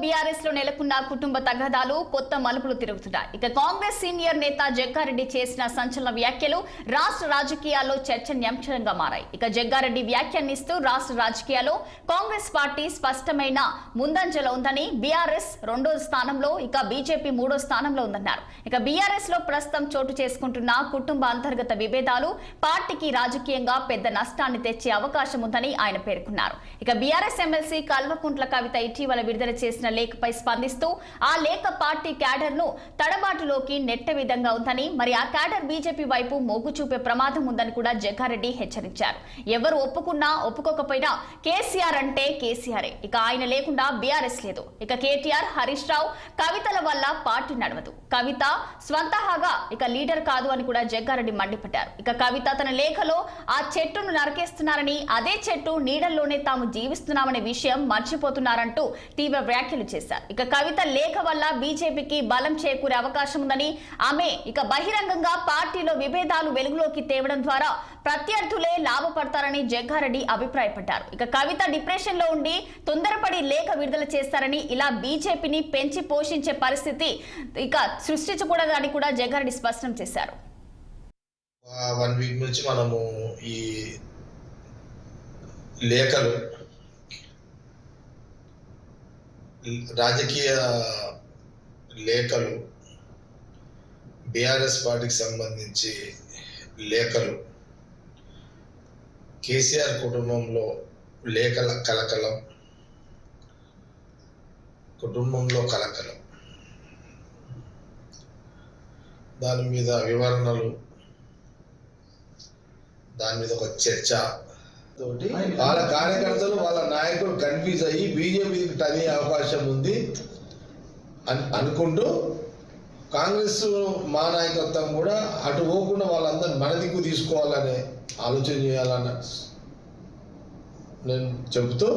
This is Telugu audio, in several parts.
బీఆర్ఎస్ లో నెలకొన్న కుటుంబ తగాదాలు కొత్త మలుపులు తిరుగుతున్నాయి. ఇక కాంగ్రెస్ సీనియర్ నేత జగ్గారెడ్డి చేసిన సంచలన వ్యాఖ్యలు రాష్ట్ర రాజకీయాల్లో చర్చనీయాంశంగా మారాయి. ఇక జగ్గారెడ్డి వ్యాఖ్యానిస్తూ రాష్ట్ర రాజకీయాల్లో కాంగ్రెస్ పార్టీ స్పష్టమైన ముందంజలో ఉందని, బీఆర్ఎస్ 2వ స్థానంలో ఇక బీజేపీ 3వ స్థానంలో ఉందన్నారు. ఇక బీఆర్ఎస్ లో ప్రస్తుతం చోటు చేసుకుంటున్న కుటుంబ అంతర్గత విభేదాలు పార్టీకి రాజకీయంగా పెద్ద నష్టాన్ని తెచ్చే అవకాశం ఉందని ఆయన పేర్కొన్నారు. ఇక బీఆర్ఎస్ ఎమ్మెల్సీ కల్వకుంట్ల కవిత ఇటీవల విడుదల చేసిన లేఖపై స్పందిస్తూ ఆ లేఖ పార్టీ క్యాడర్ ను తడబాటులోకి నెట్టే విధంగా ఉందని, మరి ఆ క్యాడర్ బీజేపీ వైపు మొగ్గు చూపే ప్రమాదం ఉందని కూడా జగ్గారెడ్డి హెచ్చరించారు. ఎవరు ఒప్పుకున్నా ఒప్పుకోకపోయినా కేసీఆర్ అంటే కేసీఆరే. ఇక ఆయన లేకుండా బీఆర్ఎస్ లేదు. ఇక కేటీఆర్, హరీష్ రావు, కవితల వల్ల పార్టీ నడవదు. కవిత స్వంతహాగా ఇక లీడర్ కాదు అని కూడా జగ్గారెడ్డి మండిపడ్డారు. ఇక కవిత తన లేఖలో ఆ చెట్టును నరికేస్తున్నారని, అదే చెట్టు నీడల్లోనే తాము జీవిస్తున్నామనే విషయం మర్చిపోతున్నారంటూ తీవ్ర వ్యాఖ్యలు చేశారు. ఇక కవిత లేఖ వల్ల బీజేపీకి బలం చేకూరే అవకాశం ఉందని, ఆమె ఇక బహిరంగంగా పార్టీలో విభేదాలు వెలుగులోకి తేవడం ద్వారా ప్రత్యర్థులే లాభపడతారని జగ్గారెడ్డి అభిప్రాయపడ్డారు. ఇక కవిత డిప్రెషన్ లో ఉండి తొందరపడి లేఖ విడుదల చేస్తారని, ఇలా బీజేపీని పెంచి పోషించే పరిస్థితి ఇక సృష్టించకూడదని కూడా జగ్గారెడ్డి స్పష్టం చేశారు. 1 వీక్ నుంచి మనము ఈ లేఖలు, రాజకీయ లేఖలు, బీఆర్ఎస్ పార్టీకి సంబంధించి లేఖలు, కేసీఆర్ కుటుంబంలో లేఖల కలకలం, కుటుంబంలో కలకలం, దాని మీద వివరణలు, దాని మీద ఒక చర్చ తోటి వాళ్ళ కార్యకర్తలు, వాళ్ళ నాయకులు కన్ఫ్యూజ్ అయ్యి బీజేపీకి టనే అవకాశం ఉంది అనుకుంటూ, కాంగ్రెస్ మా నాయకత్వం కూడా అటు పోకుండా వాళ్ళందరూ మన దిక్కు తీసుకోవాలనే ఆలోచన చేయాలన్న నేను చెబుతూ,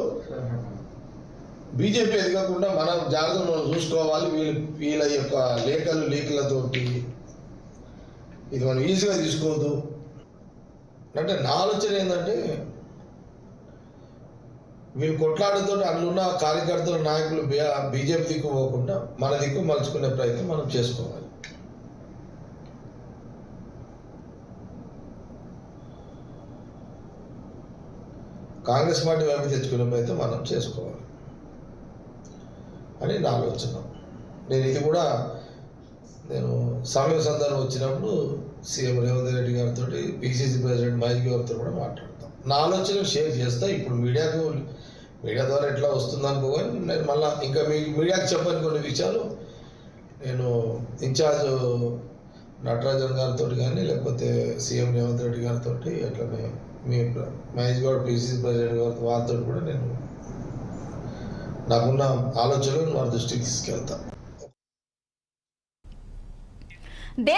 బీజేపీ ఎదగకుండా మనం జాగ్రత్తలు మనం చూసుకోవాలి. వీళ్ళ యొక్క లేఖలతోటి ఇది మనం ఈజీగా తీసుకోవద్దు అంటే నా ఆలోచన ఏంటంటే, వీళ్ళు కొట్లాడుతూ అందులో కార్యకర్తల నాయకులు బీజేపీ దిక్కు పోకుండా మన దిక్కు మలుచుకునే ప్రయత్నం మనం చేసుకోవాలి. కాంగ్రెస్ పార్టీ వైపు తెచ్చుకునే ప్రయత్నం మనం చేసుకోవాలి అని నా ఆలోచన. ఇది కూడా నేను సమయం సందర్భం వచ్చినప్పుడు సీఎం రేవంత్ రెడ్డి గారితో, పిసిసి ప్రెసిడెంట్ మహేష్ గారితో కూడా మాట్లాడతాం. నా ఆలోచనలు షేర్ చేస్తా. ఇప్పుడు మీడియా ద్వారా ఎట్లా వస్తుందనుకోని నేను మళ్ళీ ఇంకా మీడియాకి చెప్పని కొన్ని విషయాలు నేను ఇన్ఛార్జ్ నటరాజన్ గారితో కానీ, లేకపోతే సీఎం రేవంత్ రెడ్డి గారితో, అట్లనే మీ మహేష్ గౌడ్ పిసిసి ప్రెసిడెంట్ గారితో, వారితో కూడా నేను నాకున్న ఆలోచనలు వారి దృష్టికి తీసుకెళ్తాను.